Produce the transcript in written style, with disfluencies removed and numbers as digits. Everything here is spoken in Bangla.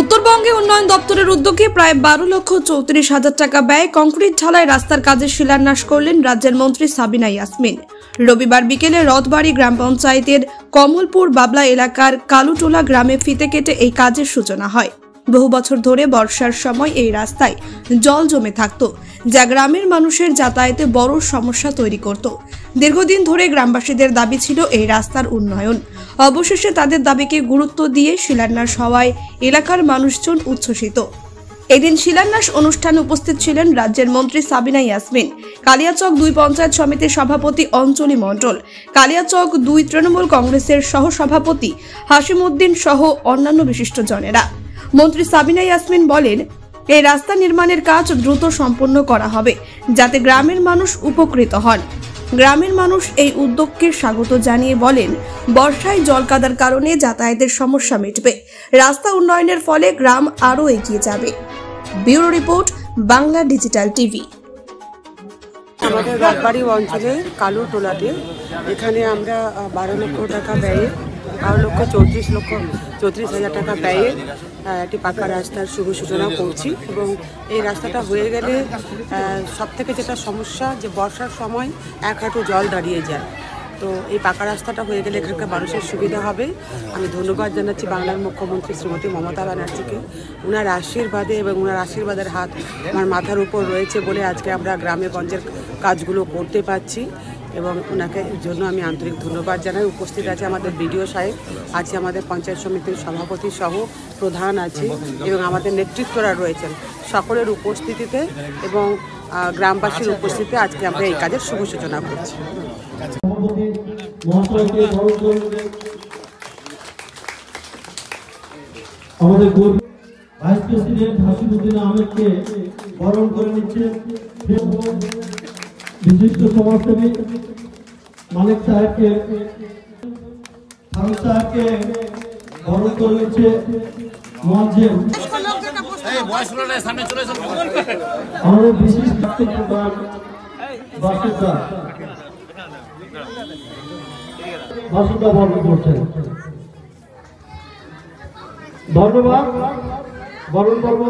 উত্তরবঙ্গে উন্নয়ন দপ্তরের উদ্যোগে প্রায় 12,34,000 টাকা ব্যয়ে কংক্রিট ঢালাই রাস্তার কাজের শিলান্যাস করলেন রাজ্যের মন্ত্রী সাবিনা ইয়াসমিন। রবিবার বিকেলে রথবাড়ি গ্রাম পঞ্চায়েতের কমলপুর বাবলা এলাকার কালুটোলা গ্রামে ফিতে কেটে এই কাজের সূচনা হয়। বহু বছর ধরে বর্ষার সময় এই রাস্তায় জল জমে থাকত, যা গ্রামের মানুষের যাতায়াতে বড় সমস্যা তৈরি করত। দীর্ঘদিন ধরে গ্রামবাসীদের দাবি ছিল এই রাস্তার উন্নয়ন। অবশেষে তাদের দাবিকে গুরুত্ব দিয়ে শিলান্যাস হওয়ায় এলাকার মানুষজন উচ্ছ্বসিত। এদিন শিলান্যাস অনুষ্ঠানে উপস্থিত ছিলেন রাজ্যের মন্ত্রী সাবিনা ইয়াসমিন, কালিয়াচক 2 পঞ্চায়েত সমিতির সভাপতি অঞ্জলি মণ্ডল, কালিয়াচক 2 তৃণমূল কংগ্রেসের সহসভাপতি হাসিম উদ্দিন সহ অন্যান্য বিশিষ্টজনেরা। মন্ত্রী সাবিনা ইয়াসমিন বলেন, এই রাস্তা নির্মাণের কাজ দ্রুত সম্পন্ন করা হবে, যাতে গ্রামের মানুষ উপকৃত হন। গ্রামের মানুষ এই উদ্যোগকে স্বাগত জানিয়ে বলেন, বর্ষায় জল কাদার কারণে যাতায়াতের সমস্যা মিটবে, রাস্তা উন্নয়নের ফলে গ্রাম আরও এগিয়ে যাবে। Bureau report, Bangla digital TV. আমাদের রথবাড়ি অঞ্চলে কালুটোলাতে এখানে আমরা 12 লক্ষ টাকা ব্যয়ে 12,34,000 টাকা ব্যয়ে একটি পাকা রাস্তার শুভ সূচনা করছি। এবং এই রাস্তাটা হয়ে গেলে সবথেকে যেটা সমস্যা, যে বর্ষার সময় এক হাঁটু জল দাঁড়িয়ে যায়। তো এই পাকা রাস্তাটা হয়ে গেলে এখানকার মানুষের সুবিধা হবে। আমি ধন্যবাদ জানাচ্ছি বাংলার মুখ্যমন্ত্রী শ্রীমতী মমতা ব্যানার্জিকে। ওনার আশীর্বাদে এবং ওনার আশীর্বাদের হাত আমার মাথার উপর রয়েছে বলে আজকে আমরা গ্রামে গঞ্জের কাজগুলো করতে পারছি, এবং ওনাকে জন্য আমি আন্তরিক ধন্যবাদ জানাই। উপস্থিত আছে আমাদের বিডিও সাহেব, আছে আমাদের পঞ্চায়েত সমিতির সভাপতি সহ প্রধান আছে, এবং আমাদের নেতৃত্বরা রয়েছেন। সকলের উপস্থিতিতে এবং গ্রামবাসীর উপস্থিতিতে আজকে আমরা এই কাজের শুভ সূচনা করছি। আমাদের ভাইস প্রেসিডেন্ট হাসিম উদ্দিন আহমেদকে বরণ করে নিচ্ছে বিশিষ্ট সমাজসেবী মালিক সাহেবকে, ফারুক সাহেবকে বরণ করে নিচ্ছে মঞ্চে আমাদের বিশিষ্ট প্রধান বাসুদা বরণ করছেন। ধন্যবাদ। বরণ করব।